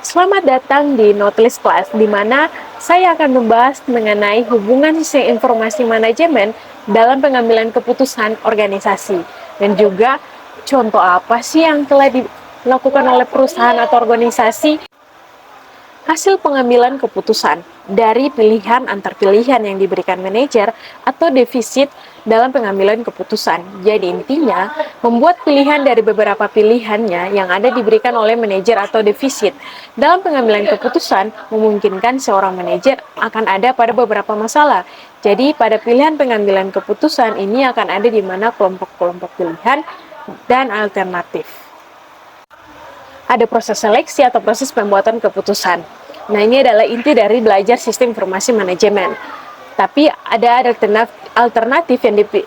Selamat datang di Notelist Class, di mana saya akan membahas mengenai hubungan sistem informasi manajemen dalam pengambilan keputusan organisasi. Dan juga contoh apa sih yang telah dilakukan oleh perusahaan atau organisasi hasil pengambilan keputusan dari pilihan antar pilihan yang diberikan manajer atau defisit dalam pengambilan keputusan. Jadi intinya, membuat pilihan dari beberapa pilihannya yang ada diberikan oleh manajer atau defisit. Dalam pengambilan keputusan, memungkinkan seorang manajer akan ada pada beberapa masalah. Jadi pada pilihan pengambilan keputusan ini akan ada di mana kelompok-kelompok pilihan dan alternatif. Ada proses seleksi atau proses pembuatan keputusan. Nah, ini adalah inti dari belajar sistem informasi manajemen. Tapi ada alternatif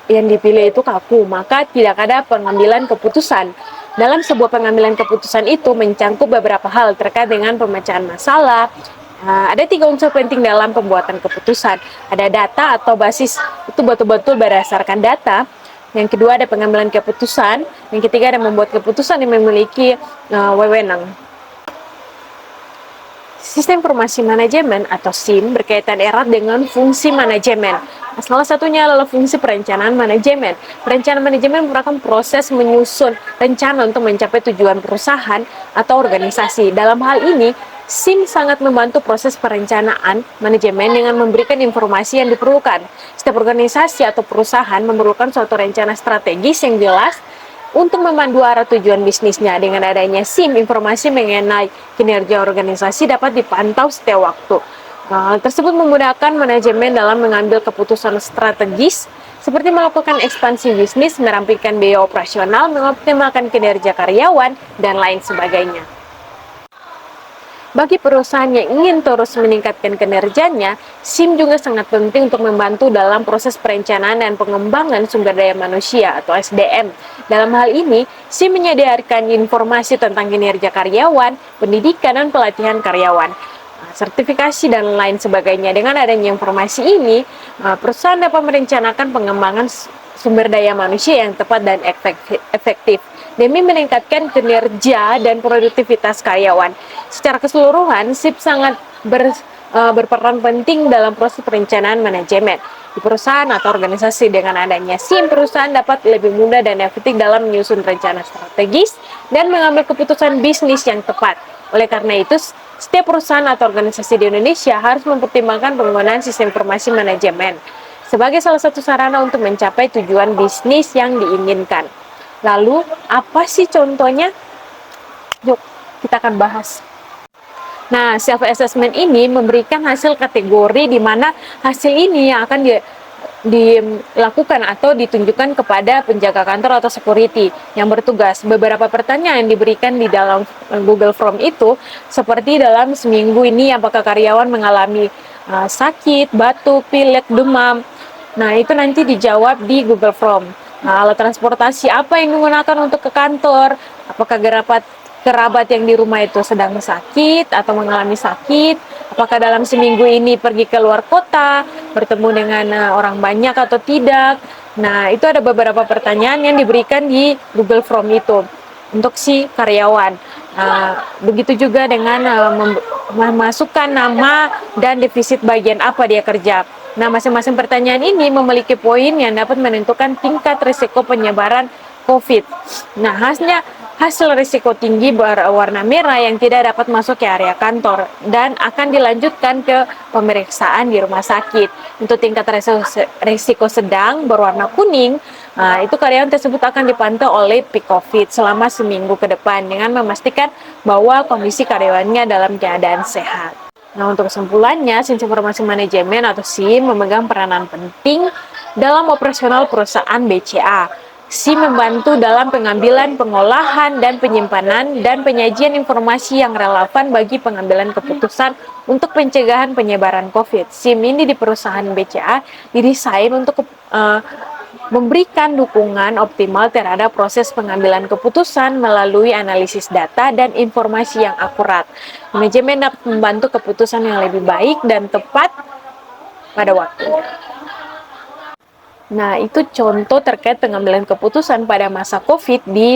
yang dipilih itu kaku, maka tidak ada pengambilan keputusan. Dalam sebuah pengambilan keputusan itu mencangkup beberapa hal terkait dengan pemecahan masalah. Ada 3 unsur penting dalam pembuatan keputusan. Ada data atau basis, itu betul-betul berdasarkan data. Yang kedua ada pengambilan keputusan. Yang ketiga ada membuat keputusan yang memiliki wewenang. Sistem informasi manajemen atau SIM berkaitan erat dengan fungsi manajemen. Salah satunya adalah fungsi perencanaan manajemen. Perencanaan manajemen merupakan proses menyusun rencana untuk mencapai tujuan perusahaan atau organisasi. Dalam hal ini, SIM sangat membantu proses perencanaan manajemen dengan memberikan informasi yang diperlukan. Setiap organisasi atau perusahaan memerlukan suatu rencana strategis yang jelas untuk memandu arah tujuan bisnisnya. Dengan adanya SIM, informasi mengenai kinerja organisasi dapat dipantau setiap waktu. Hal tersebut memudahkan manajemen dalam mengambil keputusan strategis, seperti melakukan ekspansi bisnis, merampingkan biaya operasional, mengoptimalkan kinerja karyawan, dan lain sebagainya. Bagi perusahaan yang ingin terus meningkatkan kinerjanya, SIM juga sangat penting untuk membantu dalam proses perencanaan dan pengembangan sumber daya manusia atau SDM. Dalam hal ini, SIM menyediakan informasi tentang kinerja karyawan, pendidikan dan pelatihan karyawan, sertifikasi dan lain sebagainya. Dengan adanya informasi ini, perusahaan dapat merencanakan pengembangan sumber daya manusia yang tepat dan efektif demi meningkatkan kinerja dan produktivitas karyawan. Secara keseluruhan, SIP sangat berperan penting dalam proses perencanaan manajemen. Di perusahaan atau organisasi, dengan adanya SIM, perusahaan dapat lebih mudah dan efektif dalam menyusun rencana strategis dan mengambil keputusan bisnis yang tepat. Oleh karena itu, setiap perusahaan atau organisasi di Indonesia harus mempertimbangkan penggunaan sistem informasi manajemen sebagai salah satu sarana untuk mencapai tujuan bisnis yang diinginkan. Lalu, apa sih contohnya? Yuk, kita akan bahas. Nah, self-assessment ini memberikan hasil kategori di mana hasil ini yang akan dilakukan atau ditunjukkan kepada penjaga kantor atau security yang bertugas. Beberapa pertanyaan yang diberikan di dalam Google Form itu, seperti dalam seminggu ini apakah karyawan mengalami sakit, batuk, pilek, demam. Nah, itu nanti dijawab di Google Form. Nah, alat transportasi apa yang digunakan untuk ke kantor? Apakah kerabat yang di rumah itu sedang sakit atau mengalami sakit? Apakah dalam seminggu ini pergi ke luar kota, bertemu dengan orang banyak atau tidak? Nah, itu ada beberapa pertanyaan yang diberikan di Google Form itu untuk si karyawan. Begitu juga dengan memasukkan nama dan defisit bagian apa dia kerja. Nah, masing-masing pertanyaan ini memiliki poin yang dapat menentukan tingkat risiko penyebaran COVID. Nah, hasil risiko tinggi berwarna merah yang tidak dapat masuk ke area kantor dan akan dilanjutkan ke pemeriksaan di rumah sakit. Untuk tingkat risiko sedang berwarna kuning, itu karyawan tersebut akan dipantau oleh peak COVID selama seminggu ke depan dengan memastikan bahwa kondisi karyawannya dalam keadaan sehat. Nah, untuk kesimpulannya, sistem informasi manajemen atau SIM memegang peranan penting dalam operasional perusahaan BCA. SIM membantu dalam pengambilan, pengolahan, dan penyimpanan dan penyajian informasi yang relevan bagi pengambilan keputusan untuk pencegahan penyebaran COVID. SIM ini di perusahaan BCA didesain untuk memberikan dukungan optimal terhadap proses pengambilan keputusan melalui analisis data dan informasi yang akurat. Manajemen dapat membantu keputusan yang lebih baik dan tepat pada waktunya. Nah, itu contoh terkait pengambilan keputusan pada masa COVID di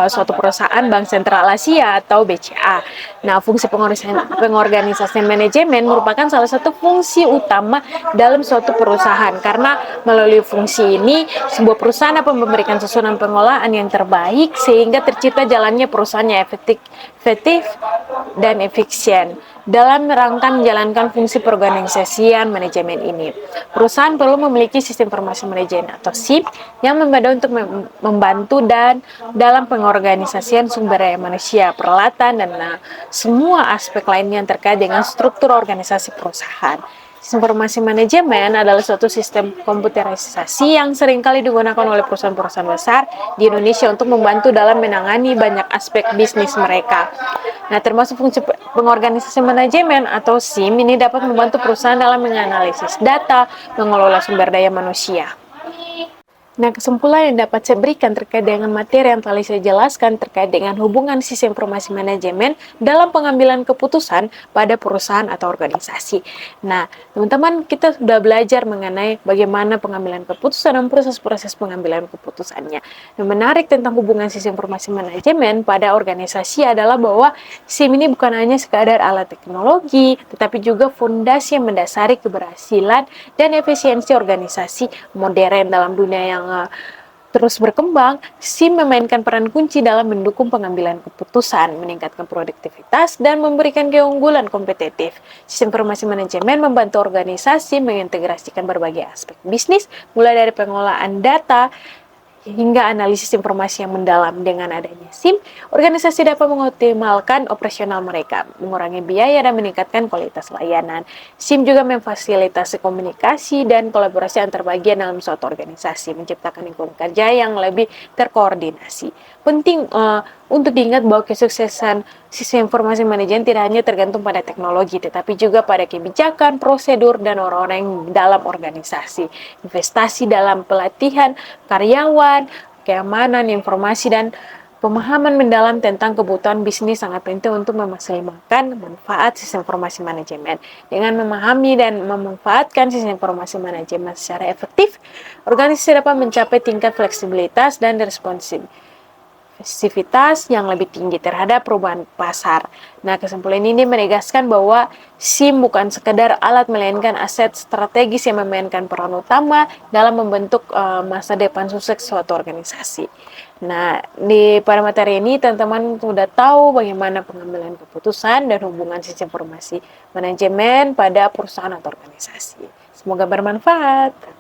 suatu perusahaan Bank Sentral Asia atau BCA. Nah, fungsi pengorganisasian manajemen merupakan salah satu fungsi utama dalam suatu perusahaan karena melalui fungsi ini sebuah perusahaan dapat memberikan susunan pengolahan yang terbaik sehingga tercipta jalannya perusahaannya efektif dan efisien. Dalam rangka menjalankan fungsi perorganisasian manajemen ini, perusahaan perlu memiliki sistem informasi manajemen atau SIM yang membantu untuk membantu dan dalam pengorganisasian sumber daya manusia, peralatan, dan semua aspek lainnya yang terkait dengan struktur organisasi perusahaan. Sistem informasi manajemen adalah suatu sistem komputerisasi yang seringkali digunakan oleh perusahaan-perusahaan besar di Indonesia untuk membantu dalam menangani banyak aspek bisnis mereka. Nah, termasuk fungsi pengorganisasi manajemen atau SIM ini dapat membantu perusahaan dalam menganalisis data, mengelola sumber daya manusia. Nah, kesimpulan yang dapat saya berikan terkait dengan materi yang telah saya jelaskan terkait dengan hubungan sistem informasi manajemen dalam pengambilan keputusan pada perusahaan atau organisasi. Nah, teman-teman, kita sudah belajar mengenai bagaimana pengambilan keputusan dan proses-proses pengambilan keputusannya. Yang menarik tentang hubungan sistem informasi manajemen pada organisasi adalah bahwa SIM ini bukan hanya sekadar alat teknologi, tetapi juga fondasi yang mendasari keberhasilan dan efisiensi organisasi modern dalam dunia yang terus berkembang. SIM memainkan peran kunci dalam mendukung pengambilan keputusan, meningkatkan produktivitas, dan memberikan keunggulan kompetitif. Sistem informasi manajemen membantu organisasi mengintegrasikan berbagai aspek bisnis, mulai dari pengolahan data hingga analisis informasi yang mendalam. Dengan adanya SIM, organisasi dapat mengoptimalkan operasional mereka, mengurangi biaya, dan meningkatkan kualitas layanan. SIM juga memfasilitasi komunikasi dan kolaborasi antar bagian dalam suatu organisasi, menciptakan lingkungan kerja yang lebih terkoordinasi. Penting untuk diingat bahwa kesuksesan sistem informasi manajemen tidak hanya tergantung pada teknologi, tetapi juga pada kebijakan, prosedur, dan orang-orang yang dalam organisasi. Investasi dalam pelatihan karyawan, keamanan informasi, dan pemahaman mendalam tentang kebutuhan bisnis sangat penting untuk memaksimalkan manfaat sistem informasi manajemen. Dengan memahami dan memanfaatkan sistem informasi manajemen secara efektif, organisasi dapat mencapai tingkat fleksibilitas dan responsivitas yang lebih tinggi terhadap perubahan pasar. Nah, kesimpulan ini menegaskan bahwa SIM bukan sekedar alat, melainkan aset strategis yang memainkan peran utama dalam membentuk masa depan sukses suatu organisasi. Nah, pada materi ini teman-teman sudah tahu bagaimana pengambilan keputusan dan hubungan sistem informasi manajemen pada perusahaan atau organisasi. Semoga bermanfaat.